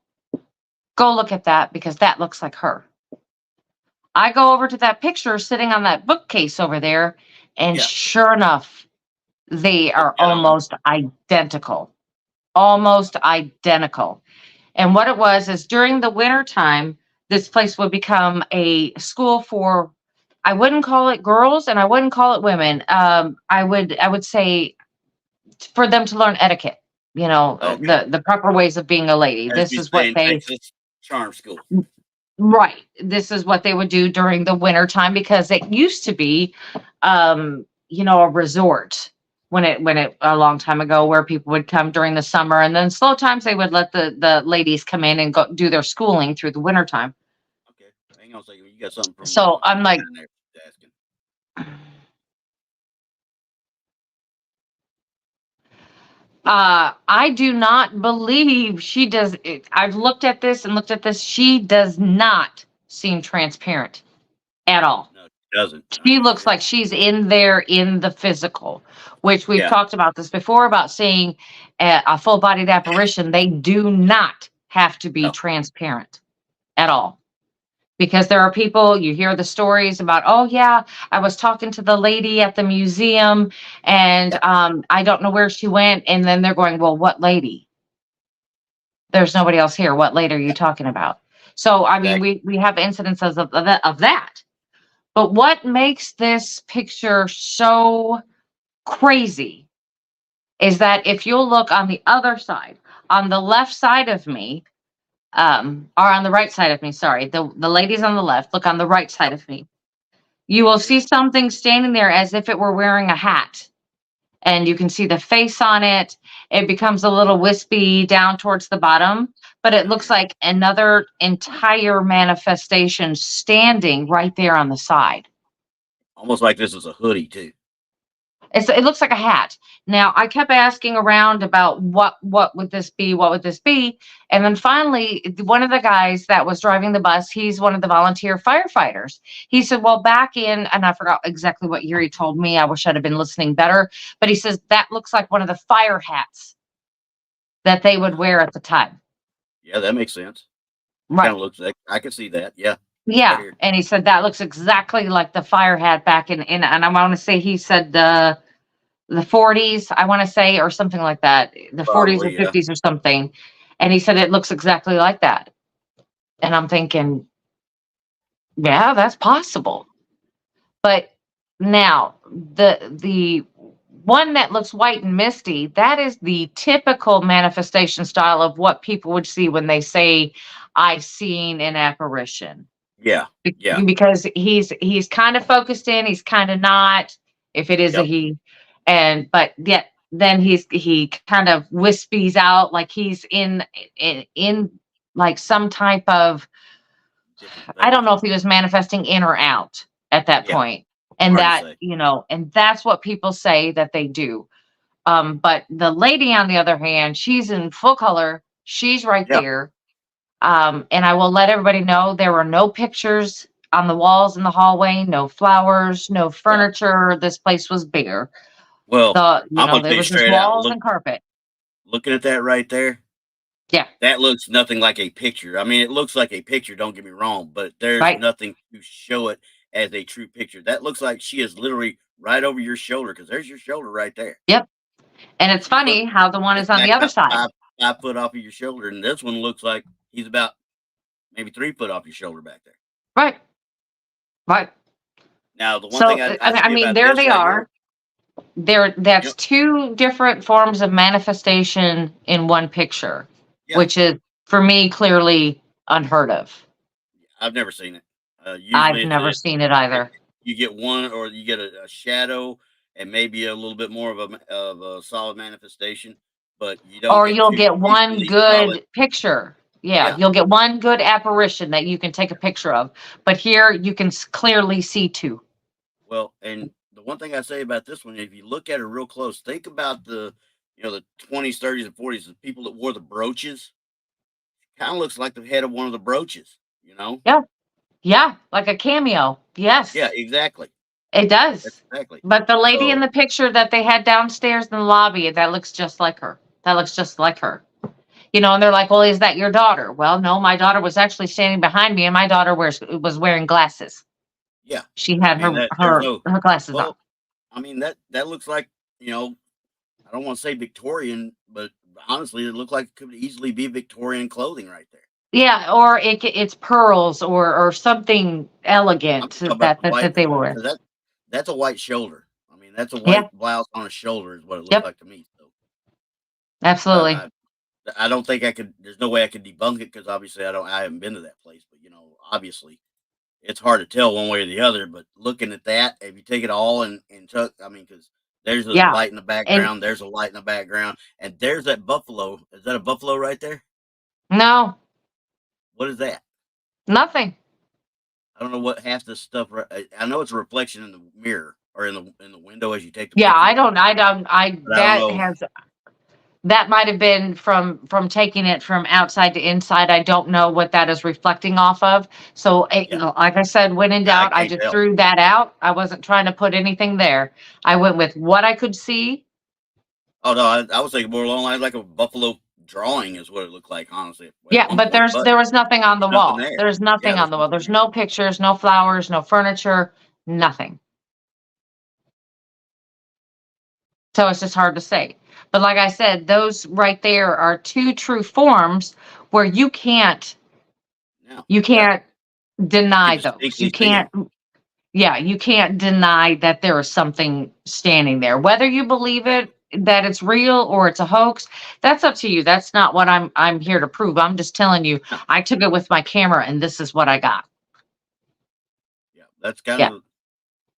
Go look at that, because that looks like her. I go over to that picture sitting on that bookcase over there, and sure enough, they are almost identical. almost identical. And what it was is during the winter time, this place would become a school for, I wouldn't call it girls and I wouldn't call it women. I would say for them to learn etiquette, Okay. the proper ways of being a lady. As This we is say what in they Texas, charm school. Right. This is what they would do during the winter time because it used to be, a resort when it a long time ago where people would come during the summer and then slow times they would let the ladies come in and go do their schooling through the winter time. Okay. Hang on a second. You got something from So I'm like, behind there asking. I do not believe she does. I've looked at this and looked at this. She does not seem transparent at all. No, it doesn't. She Okay. looks like she's in there in the physical, which we've Yeah. talked about this before about seeing a full bodied apparition. They do not have to be No. transparent at all. Because there are people, you hear the stories about, oh, yeah, I was talking to the lady at the museum and Yeah. I don't know where she went. And then they're going, well, what lady? There's nobody else here. What lady are you Yeah. talking about? So, I mean, Exactly. we have incidences of that. But what makes this picture so crazy is that if you'll look on the other side, on the left side of me, or on the right side of me, sorry, the ladies on the left, look on the right side Yep. of me. You will Right here. see something standing there as if it were wearing a hat. And you can see the face on it. It becomes a little wispy down towards the bottom, but it Right looks here. like another entire manifestation standing right there on the side. Almost like this is a hoodie too. It looks like a hat. Now, I kept asking around about what would this be? What would this be? And then finally, one of the guys that was driving the bus, he's one of the volunteer firefighters. He said, "Well, back in," and I forgot exactly what year he told me. I wish I'd have been listening better. But he says that looks like one of the fire hats that they would wear at the time. Yeah, that makes sense. It kind Right. of looks like I can see that. Yeah. Right Yeah. here. And he said that looks exactly like the fire hat back in and I want to say he said the 40s, I want to say, or something like that, the 40s or Probably. Yeah. 50s or something. And he said it looks exactly like that. And I'm thinking, yeah, that's possible. But now the one that looks white and misty, that is the typical manifestation style of what people would see when they say I've seen an apparition. Yeah. Yeah. Because he's kind of focused in, he's kind of not, if it is a Yep. he, and but yet then he kind of wispies out like he's in like some type of, Different I don't phase. know if he was manifesting in or out at that Yeah. point. And Hard to that, say. and that's what people say that they do. But the lady on the other hand, she's in full color, she's right Yeah. there. And I will let everybody know there were no pictures on the walls in the hallway, no flowers, no Yeah. furniture. This place was bare. Well, I'm gonna There tell you was just straight out. walls and carpet. Looking at that right there, Yeah, that looks nothing like a picture. I mean, it looks like a picture. Don't get me wrong, but there's right. nothing to show it as a true picture. That looks like she is literally right over your shoulder because there's your shoulder right there. Yep. And A it's few foot. funny how the one It's is on back the other about side. five foot off of your shoulder, and this one looks like he's about maybe 3 foot off your shoulder back there. Right. Right. Now, the one So thing I I say mean, about there this they right here, are. That's yep, two different forms of manifestation in one picture, yeah, which is for me clearly unheard of. I've never seen it. Usually, I've never seen it either. you get one, or you get a shadow, and maybe a little bit more of a solid manifestation, but you don't Or get you'll two get one equally solid. good picture. Yeah, Yeah. you'll get one good apparition that you can take a picture of. But here you can clearly see two. Well, and the one thing I say about this one, if you look at it real close, think about the 20s, 30s, and 40s, the people that wore the brooches. Kind of looks like the head of one of the brooches, you know? Yeah, yeah, like a cameo. Yeah, Yes, exactly. it That's does. exactly. But the lady in So, the picture that they had downstairs in the lobby, that looks just like her. That looks just like her. And they're like, "Well, is that your daughter?" Well, no, my daughter was actually standing behind me, and my daughter was wearing glasses. yeah. She I had mean, her that there's her no, her glasses on. well, I mean, that looks like, I don't want to say Victorian, but honestly, it looked like it could easily be Victorian clothing right there. Yeah, or it's pearls or something I'm elegant just talking about that the white, they were with. because that's a white shoulder. I mean, that's a Yeah. white blouse on a shoulder is what it looks Yep. like to me. So Absolutely. I, I don't think I could. There's no way I could debunk it because obviously I haven't been to that place. But obviously it's hard to tell one way or the other. But looking at that, if you take it all and took, I mean, because there's a Yeah. light in the And background, there's a light in the background, and there's that buffalo. Is that a buffalo right there? no, What is that? nothing. I don't know what half this stuff. I know it's a reflection in the mirror or in the window as you take the Yeah, picture. But I don't that know. has that might have been from taking it from outside to inside. I don't know what that is reflecting off of. So, Yeah, like I said, when in I doubt, I can't just tell. threw that out. I wasn't trying to put anything there. I went with what I could see. Oh no, I was thinking more along the lines like a buffalo drawing is what it looked like, honestly, at Yeah, one but point. But there was nothing on the there's nothing wall. there. There's Yeah, nothing on there's the wall. nothing There's there. no pictures, no flowers, no furniture, nothing. So it's just hard to say. But like I said, those right there are two true forms where Yeah, you yeah. can't You deny can those. You distinctly see them. can't, yeah, you can't deny that there is something standing there. Whether you believe Exactly. it, that it's real or it's a hoax, that's up to you. That's not what I'm here to prove. I'm just telling you, No, I took it with my camera and this is what I got. yeah, that's kind Yeah. of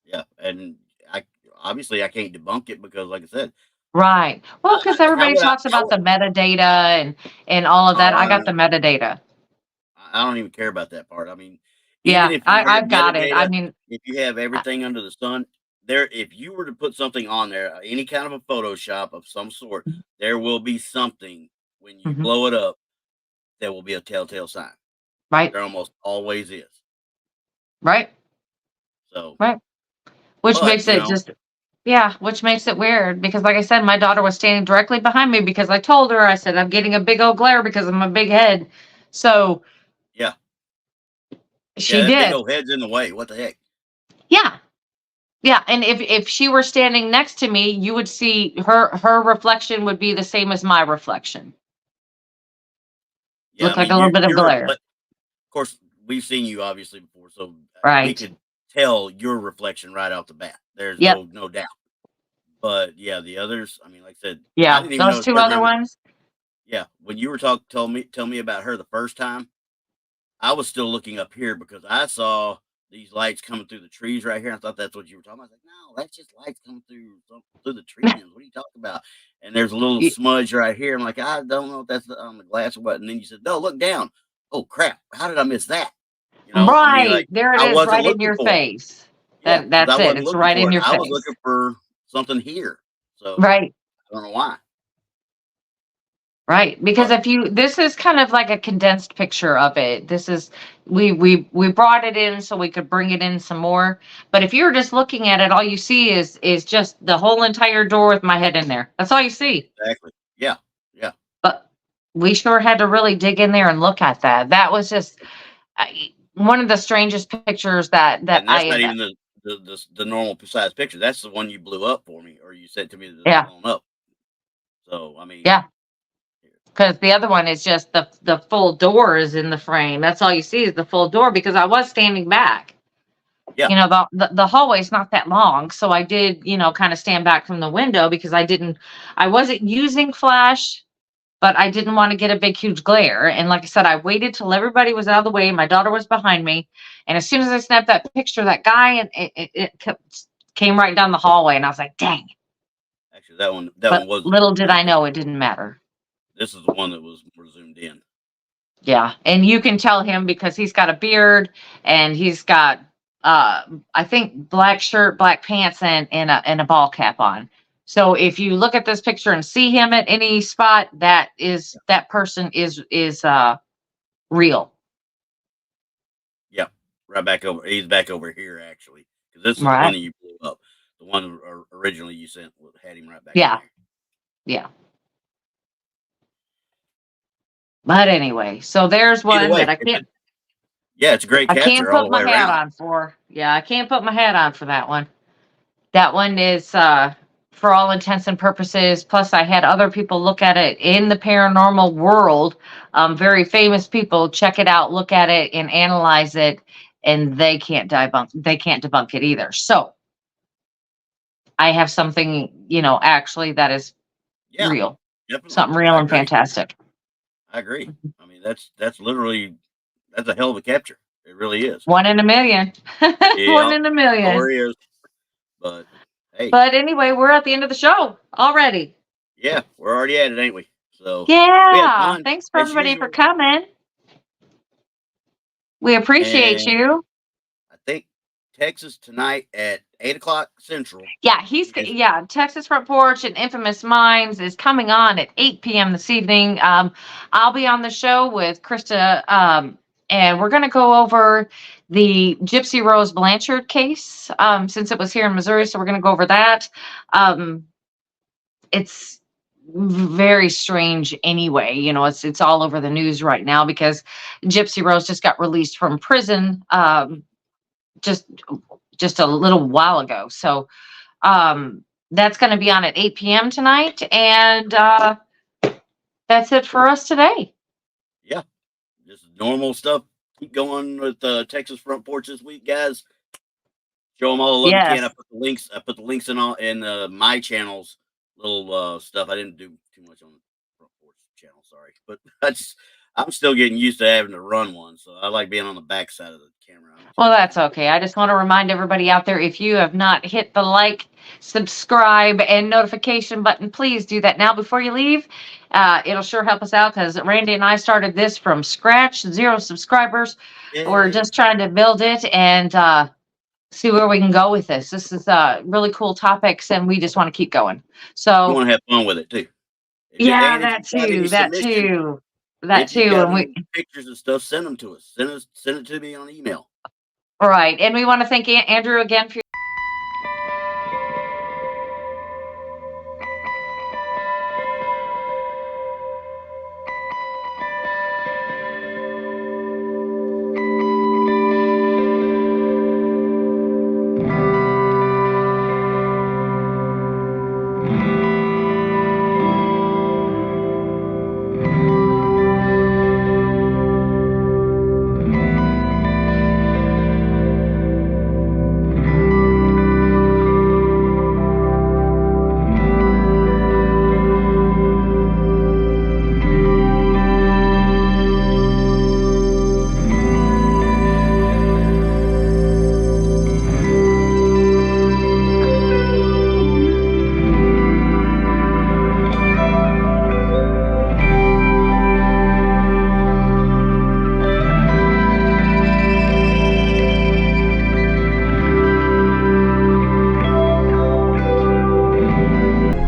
yeah, and I obviously I can't debunk it because, like I said, Right. Well, because how everybody would I? talks about the metadata and all of that. Oh, I got the metadata. I don't even care about that part. I mean, even Yeah, if you had I've got it. I metadata, mean, if you have uh, everything under the sun, there, if you were to put something on there, any kind of a Photoshop of some sort, there will be something when you mhm, blow it up that will be a telltale sign. right, There almost always is. right, So, right. Which but makes it just, yeah, which makes it weird because, like I said, my daughter was standing directly behind me because I told her, I said, I'm getting a big old glare because of my big head. So yeah, yeah, she that big did. old head's in the way. What the heck? Yeah. Yeah. And if she were standing next to me, you would see her reflection would be the same as my reflection. Yeah, I Look like mean, a little bit of you're glare. of course we've seen you obviously before, so we Right. could tell your reflection right off the bat. There's Yep. no doubt. But yeah, the others, I mean, like I said, I Yeah. didn't even Those notice two her. other Remember, ones. yeah, when you were tell me about her the first time, I was still looking up here because I saw these lights coming through the trees right here. I thought that's what you were talking about. I was like, no, that's just lights coming through the tree limbs. What are you talking about? And there's a little Y- smudge right here. I'm like, I don't know if that's on the glass or what. And then you said, no, look down. Oh crap! How did I miss that? I mean, Right. like There it I is wasn't right in looking your for it. face. Yeah, because I That's it. wasn't It's looking right for in it. your I was face. looking for something here. So Right. I don't know why. Right. Because But if you this is kind of like a condensed picture of it. This is we brought it in so we could bring it in some more. But if you're just looking at it, all you see is just the whole entire door with my head in there. That's all you see. exactly. Yeah. Yeah. But we sure had to really dig in there and look at that. That was just one of the strangest pictures that And I that's not had. even the normal size picture. That's the one you blew up for me, or you said to me that it's Yeah. blown up. So I mean, Yeah. Because the other one is just the full door is in the frame. That's all you see is the full door because I was standing back. yeah, The hallway's not that long, so I did, kind of stand back from the window because I wasn't using flash, but I didn't want to get a big huge glare. And like I said, I waited till everybody was out of the way. My daughter was behind me, and as soon as I snapped that picture, that guy and came right down the hallway, and I was like, dang. actually that one But was little did really I good. know it didn't matter. This is the one that was more zoomed in. Yeah, and you can tell him because he's got a beard and he's got uh I think black shirt, black pants and a ball cap on. So if you look at this picture and see him at any spot, that person is real. Yeah, right back over. He's back over here actually, because this is the one Right? that you blew up. The one originally you sent had him right back in Yeah. there. Yeah. But anyway, so there's Either one way, that it's a great I can't capture all put the my way hat around. on for. Yeah, I can't put my hat on for that one. That one is for all intents and purposes. Plus, I had other people look at it in the paranormal world, very famous people check it out, look at it, and analyze it, and they can't debunk it either. So I have something, actually that is Yeah, real, definitely. something real I and agree. fantastic. I agree. I mean, that's literally that's a hell of a capture. It really is. One in a million. Yeah, One in a million. story is. But hey, But anyway, we're at the end of the show already. yeah, we're already at it, ain't we? So we had Yeah. fun Thanks for as everybody for usual. coming. We appreciate And you. I think Texas tonight at 8 o'clock Central. Yeah, is- Texas Front Porch and Infamous Minds is coming on at 8 p.m. this evening. I'll be on the show with Krista, and we're going to go over the Gypsy Rose Blanchard case, since it was here in Missouri. So we're going to go over that. It's very strange anyway. It's all over the news right now because Gypsy Rose just got released from prison, just a little while ago. So that's going to be on at 8 p.m. tonight. And that's it for us today. Yeah, just normal stuff. Keep going with Texas Front Porch this week, guys. Show them all the love you can. Yes. I put the links in my channel's little stuff. I didn't do too much on the Front Porch channel, sorry, but I'm still getting used to having to run one, so I like being on the back side of the camera. Well, that's okay. I just want to remind everybody out there, if you have not hit the like, subscribe, and notification button, please do that now before you leave. It'll sure help us out because Randy and I started this from scratch, 0 subscribers. Yay. We're just trying to build it and see where we can go with this. This is really cool topics, and we just want to keep going. So you want to have fun with it too. Yeah, And if that you got any too. That submissions, too. That if you too. got And any pictures and stuff, send them to us. Send it to me on email. right. And we want to thank Andrew again for